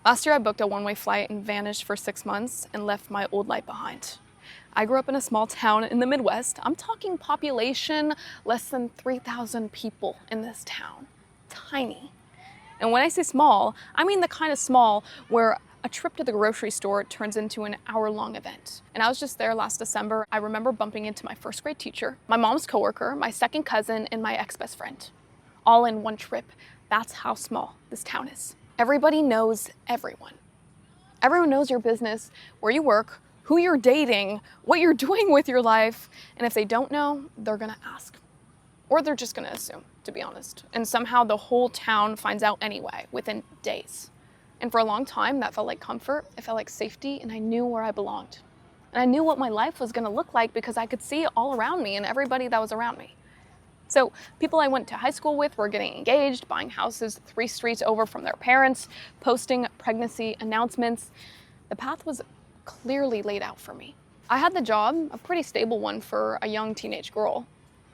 Last year I booked a one-way flight and vanished for 6 months and left my old life behind. I grew up in a small town in the Midwest. I'm talking population less than 3,000 people in this town. Tiny. And when I say small, I mean the kind of small where a trip to the grocery store turns into an hour-long event. And I was just there last December. I remember bumping into my first grade teacher, my mom's coworker, my second cousin, and my ex-best friend. All in one trip. That's how small this town is. Everybody knows everyone. Everyone knows your business, where you work, who you're dating, what you're doing with your life, and if they don't know, they're gonna ask. Or they're just gonna assume, to be honest. And somehow the whole town finds out anyway, within days. And for a long time, that felt like comfort, it felt like safety, and I knew where I belonged. And I knew what my life was gonna look like because I could see it all around me and everybody that was around me. So people I went to high school with were getting engaged, buying houses 3 streets over from their parents, posting pregnancy announcements. The path was clearly laid out for me. I had the job, a pretty stable one for a young teenage girl.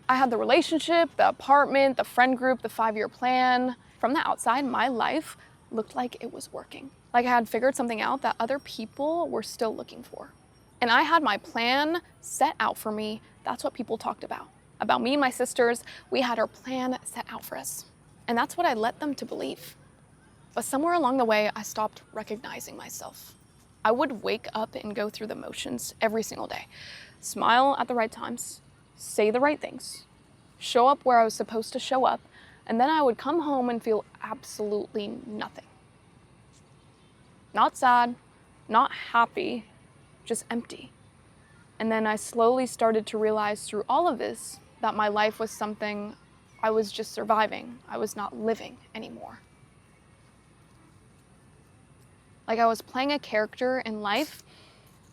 I had the relationship, the apartment, the friend group, the 5-year plan. From the outside, my life looked like it was working. Like I had figured something out that other people were still looking for. And I had my plan set out for me. That's what people talked about. About me and my sisters, we had our plan set out for us. And that's what I led them to believe. But somewhere along the way, I stopped recognizing myself. I would wake up and go through the motions every single day. Smile at the right times, say the right things, show up where I was supposed to show up, and then I would come home and feel absolutely nothing. Not sad, not happy, just empty. And then I slowly started to realize through all of this that my life was something I was just surviving. I was not living anymore. Like I was playing a character in life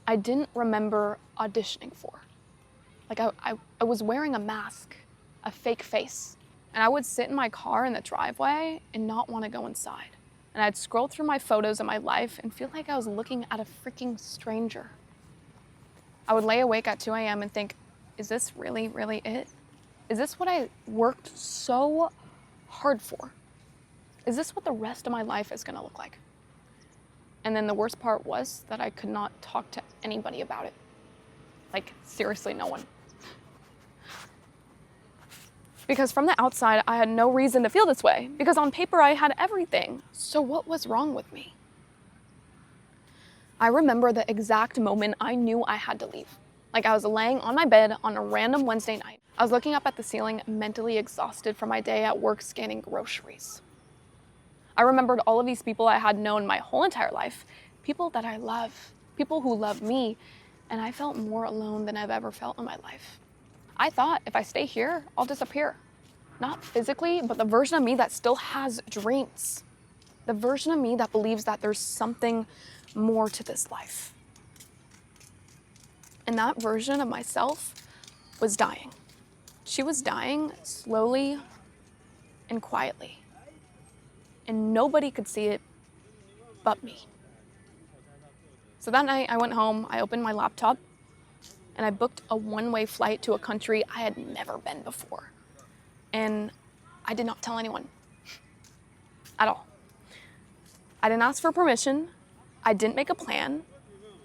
I didn't remember auditioning for. Like I was wearing a mask, a fake face. And I would sit in my car in the driveway and not want to go inside. And I'd scroll through my photos of my life and feel like I was looking at a freaking stranger. I would lay awake at 2 a.m. and think, is this really, really it? Is this what I worked so hard for? Is this what the rest of my life is gonna look like? And then the worst part was that I could not talk to anybody about it. Like, seriously, no one. Because from the outside, I had no reason to feel this way, because on paper I had everything. So what was wrong with me? I remember the exact moment I knew I had to leave. Like I was laying on my bed on a random Wednesday night. I was looking up at the ceiling, mentally exhausted from my day at work scanning groceries. I remembered all of these people I had known my whole entire life, people that I love, people who love me, and I felt more alone than I've ever felt in my life. I thought if I stay here, I'll disappear. Not physically, but the version of me that still has dreams. The version of me that believes that there's something more to this life. And that version of myself was dying. She was dying slowly and quietly. And nobody could see it but me. So that night I went home, I opened my laptop, and I booked a one-way flight to a country I had never been before. And I did not tell anyone at all. I didn't ask for permission. I didn't make a plan.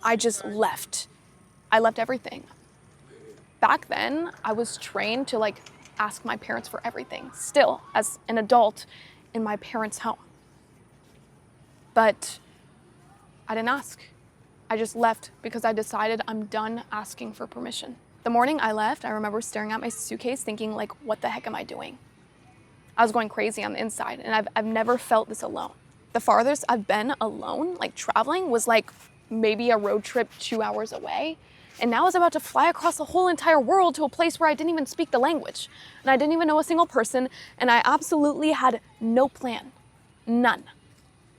I just left. I left everything. Back then, I was trained to ask my parents for everything, still as an adult in my parents' home. But I didn't ask. I just left because I decided I'm done asking for permission. The morning I left, I remember staring at my suitcase thinking what the heck am I doing? I was going crazy on the inside, and I've never felt this alone. The farthest I've been alone, traveling, was maybe a road trip 2 hours away. And now I was about to fly across the whole entire world to a place where I didn't even speak the language. And I didn't even know a single person, and I absolutely had no plan. None.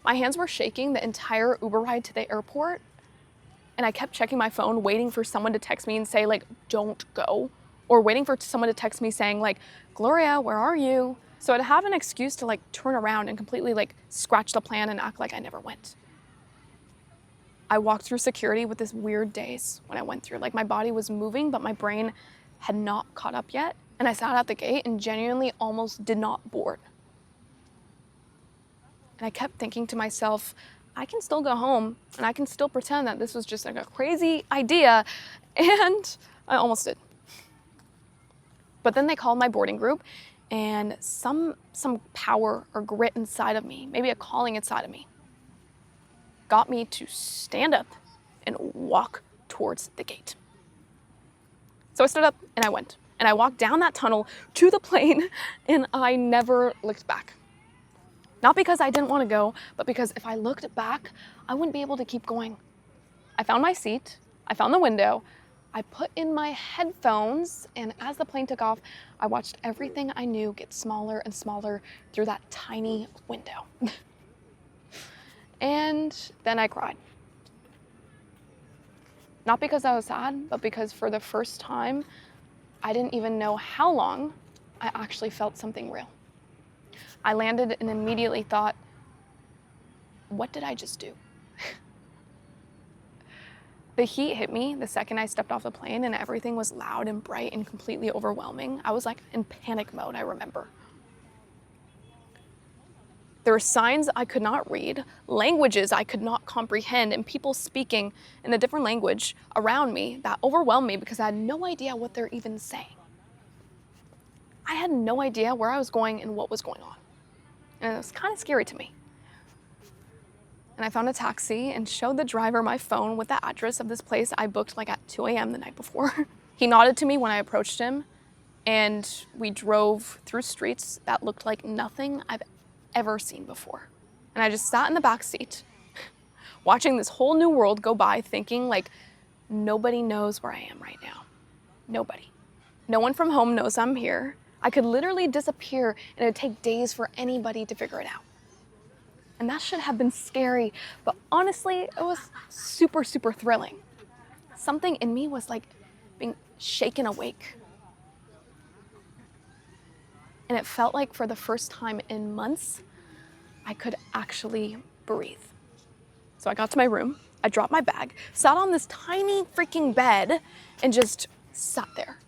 My hands were shaking the entire Uber ride to the airport, and I kept checking my phone, waiting for someone to text me and say, don't go, or waiting for someone to text me saying, Gloria, where are you? So I'd have an excuse to turn around and completely scratch the plan and act like I never went. I walked through security with this weird daze when I went through. My body was moving, but my brain had not caught up yet. And I sat at the gate and genuinely almost did not board. And I kept thinking to myself, I can still go home and I can still pretend that this was just like a crazy idea, and I almost did. But then they called my boarding group, and some power or grit inside of me, maybe a calling inside of me, got me to stand up and walk towards the gate. So I stood up and I went, and I walked down that tunnel to the plane, and I never looked back. Not because I didn't want to go, but because if I looked back, I wouldn't be able to keep going. I found my seat, I found the window, I put in my headphones, and as the plane took off, I watched everything I knew get smaller and smaller through that tiny window. And then I cried. Not because I was sad, but because for the first time, I didn't even know how long I actually felt something real. I landed and immediately thought, what did I just do? The heat hit me the second I stepped off the plane, and everything was loud and bright and completely overwhelming. I was like in panic mode, I remember. There were signs I could not read, languages I could not comprehend, and people speaking in a different language around me that overwhelmed me because I had no idea what they're even saying. I had no idea where I was going and what was going on. And it was kind of scary to me. And I found a taxi and showed the driver my phone with the address of this place I booked like at 2 a.m. the night before. He nodded to me when I approached him, and we drove through streets that looked like nothing I've ever seen before. And I just sat in the back seat, watching this whole new world go by, thinking like, nobody knows where I am right now. Nobody. No one from home knows I'm here. I could literally disappear, and it would take days for anybody to figure it out. And that should have been scary, but honestly, it was super, super thrilling. Something in me was like being shaken awake. And it felt like for the first time in months, I could actually breathe. So I got to my room, I dropped my bag, sat on this tiny freaking bed, and just sat there.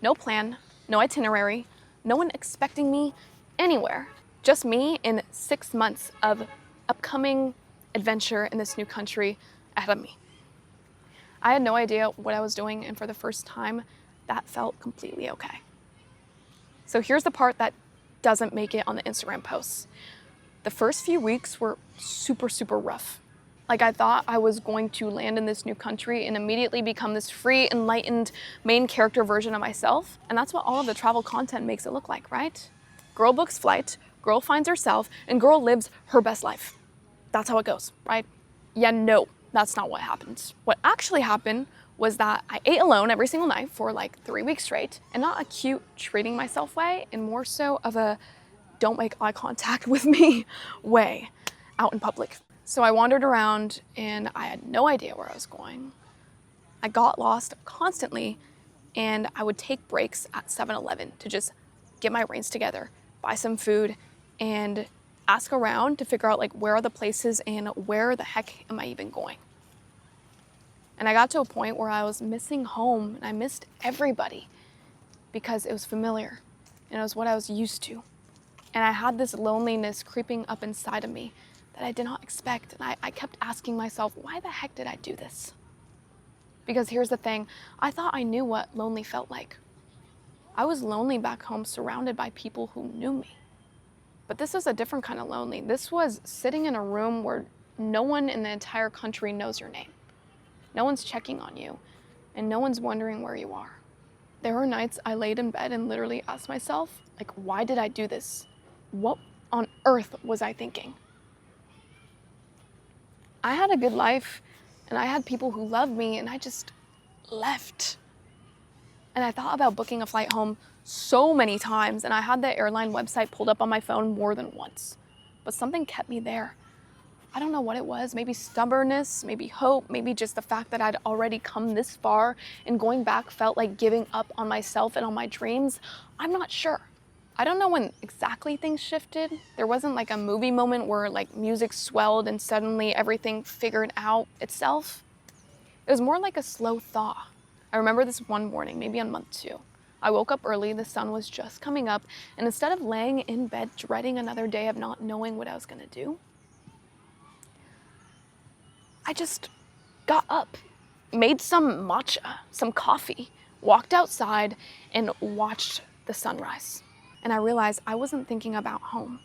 No plan, no itinerary, no one expecting me anywhere. Just me in 6 months of upcoming adventure in this new country ahead of me. I had no idea what I was doing, and for the first time, that felt completely okay. So here's the part that doesn't make it on the Instagram posts. The first few weeks were super, super rough. Like I thought I was going to land in this new country and immediately become this free, enlightened main character version of myself. And that's what all of the travel content makes it look like, right? Girl books flight, girl finds herself, and girl lives her best life. That's how it goes, right? Yeah, no, that's not what happened. What actually happened was that I ate alone every single night for like 3 weeks straight, and not a cute treating myself way, and more so of a don't make eye contact with me way out in public. So I wandered around and I had no idea where I was going. I got lost constantly, and I would take breaks at 7-Eleven to just get my reins together, buy some food, and ask around to figure out like where are the places and where the heck am I even going. And I got to a point where I was missing home, and I missed everybody because it was familiar and it was what I was used to. And I had this loneliness creeping up inside of me that I did not expect. And I kept asking myself, why the heck did I do this? Because here's the thing, I thought I knew what lonely felt like. I was lonely back home, surrounded by people who knew me. But this was a different kind of lonely. This was sitting in a room where no one in the entire country knows your name. No one's checking on you, and no one's wondering where you are. There were nights I laid in bed and literally asked myself, like, why did I do this? What on earth was I thinking? I had a good life, and I had people who loved me, and I just left. And I thought about booking a flight home so many times, and I had the airline website pulled up on my phone more than once. But something kept me there. I don't know what it was, maybe stubbornness, maybe hope, maybe just the fact that I'd already come this far, and going back felt like giving up on myself and on my dreams. I'm not sure. I don't know when exactly things shifted. There wasn't like a movie moment where like music swelled and suddenly everything figured out itself. It was more like a slow thaw. I remember this one morning, maybe on month 2. I woke up early, the sun was just coming up, and instead of laying in bed dreading another day of not knowing what I was gonna do, I just got up, made some matcha, some coffee, walked outside, and watched the sunrise. And I realized I wasn't thinking about home.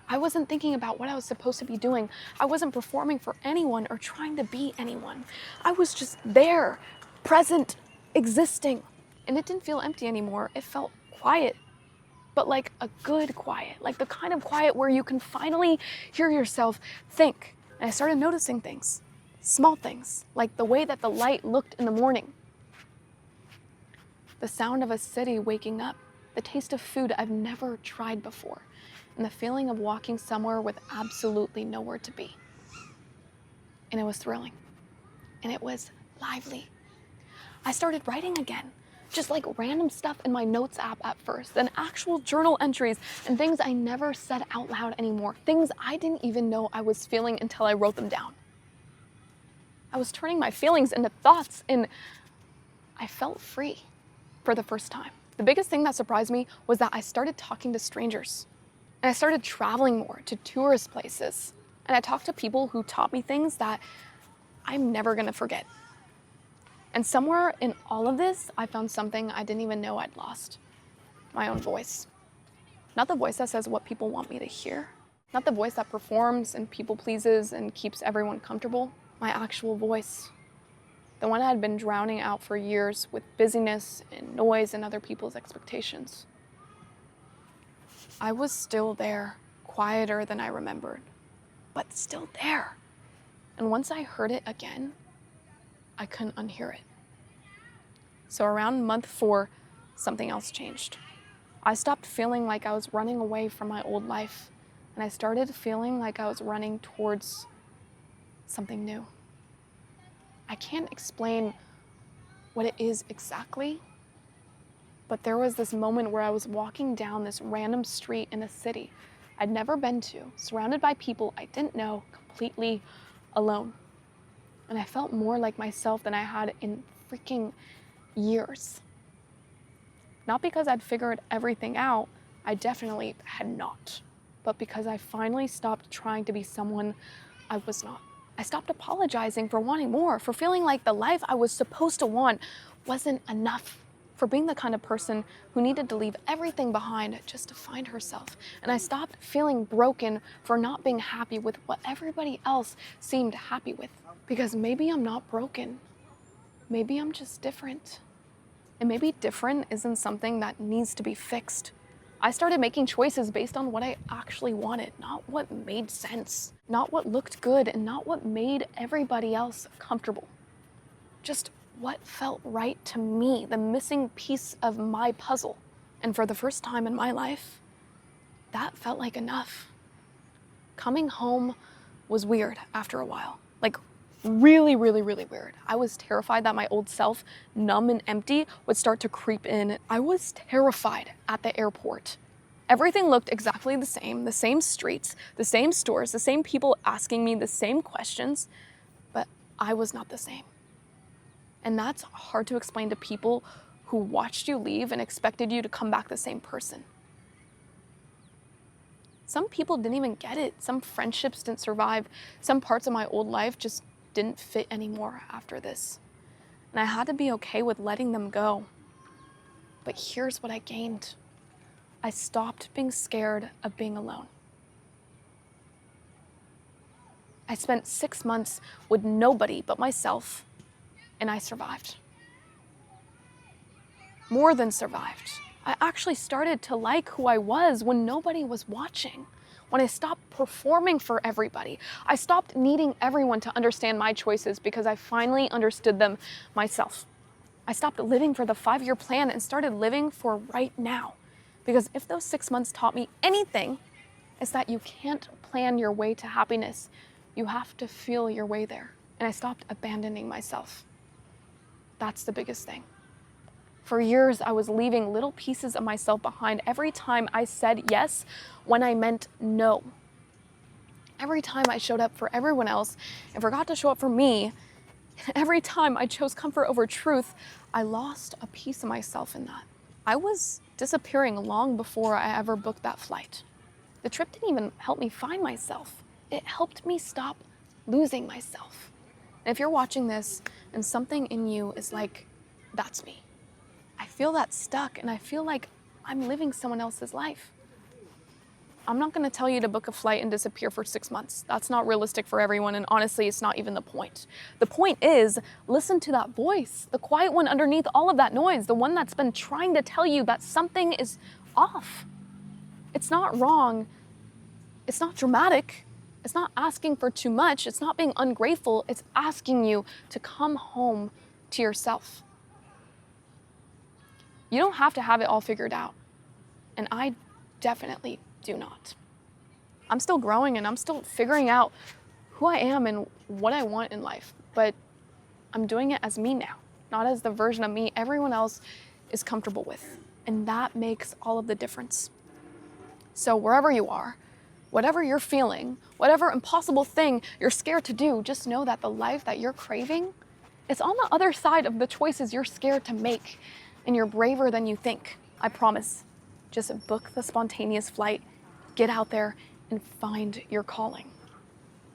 I wasn't thinking about what I was supposed to be doing. I wasn't performing for anyone or trying to be anyone. I was just there, present, existing. And it didn't feel empty anymore. It felt quiet, but like a good quiet, like the kind of quiet where you can finally hear yourself think. And I started noticing things, small things, like the way that the light looked in the morning, the sound of a city waking up, the taste of food I've never tried before, and the feeling of walking somewhere with absolutely nowhere to be. And it was thrilling, and it was lively. I started writing again, just like random stuff in my notes app at first, then actual journal entries and things I never said out loud anymore, things I didn't even know I was feeling until I wrote them down. I was turning my feelings into thoughts, and I felt free for the first time. The biggest thing that surprised me was that I started talking to strangers. And I started traveling more to tourist places. And I talked to people who taught me things that I'm never gonna forget. And somewhere in all of this, I found something I didn't even know I'd lost. My own voice. Not the voice that says what people want me to hear. Not the voice that performs and people pleases and keeps everyone comfortable. My actual voice. The one I had been drowning out for years with busyness and noise and other people's expectations. I was still there, quieter than I remembered, but still there. And once I heard it again, I couldn't unhear it. So around month 4, something else changed. I stopped feeling like I was running away from my old life, and I started feeling like I was running towards something new. I can't explain what it is exactly, but there was this moment where I was walking down this random street in a city I'd never been to, surrounded by people I didn't know, completely alone. And I felt more like myself than I had in freaking years. Not because I'd figured everything out, I definitely had not, but because I finally stopped trying to be someone I was not. I stopped apologizing for wanting more, for feeling like the life I was supposed to want wasn't enough, for being the kind of person who needed to leave everything behind just to find herself. And I stopped feeling broken for not being happy with what everybody else seemed happy with. Because maybe I'm not broken. Maybe I'm just different. And maybe different isn't something that needs to be fixed. I started making choices based on what I actually wanted, not what made sense, not what looked good, and not what made everybody else comfortable. Just what felt right to me, the missing piece of my puzzle. And for the first time in my life, that felt like enough. Coming home was weird after a while, like really, really, really weird. I was terrified that my old self, numb and empty, would start to creep in. I was terrified at the airport. Everything looked exactly the same streets, the same stores, the same people asking me the same questions, but I was not the same. And that's hard to explain to people who watched you leave and expected you to come back the same person. Some people didn't even get it. Some friendships didn't survive. Some parts of my old life just didn't fit anymore after this. And I had to be okay with letting them go. But here's what I gained. I stopped being scared of being alone. I spent 6 months with nobody but myself, and I survived. More than survived. I actually started to like who I was when nobody was watching. When I stopped performing for everybody. I stopped needing everyone to understand my choices because I finally understood them myself. I stopped living for the 5-year plan and started living for right now. Because if those 6 months taught me anything, it's that you can't plan your way to happiness. You have to feel your way there. And I stopped abandoning myself. That's the biggest thing. For years, I was leaving little pieces of myself behind every time I said yes when I meant no. Every time I showed up for everyone else and forgot to show up for me, every time I chose comfort over truth, I lost a piece of myself in that. I was disappearing long before I ever booked that flight. The trip didn't even help me find myself. It helped me stop losing myself. And if you're watching this and something in you is like, that's me. I feel that stuck and I feel like I'm living someone else's life. I'm not gonna tell you to book a flight and disappear for 6 months. That's not realistic for everyone, and honestly, it's not even the point. The point is, listen to that voice, the quiet one underneath all of that noise, the one that's been trying to tell you that something is off. It's not wrong, it's not dramatic, it's not asking for too much, it's not being ungrateful, it's asking you to come home to yourself. You don't have to have it all figured out, and I definitely do not. I'm still growing and I'm still figuring out who I am and what I want in life, but I'm doing it as me now, not as the version of me everyone else is comfortable with. And that makes all of the difference. So wherever you are, whatever you're feeling, whatever impossible thing you're scared to do, just know that the life that you're craving is on the other side of the choices you're scared to make, and you're braver than you think. I promise. Just book the spontaneous flight, get out there, and find your calling.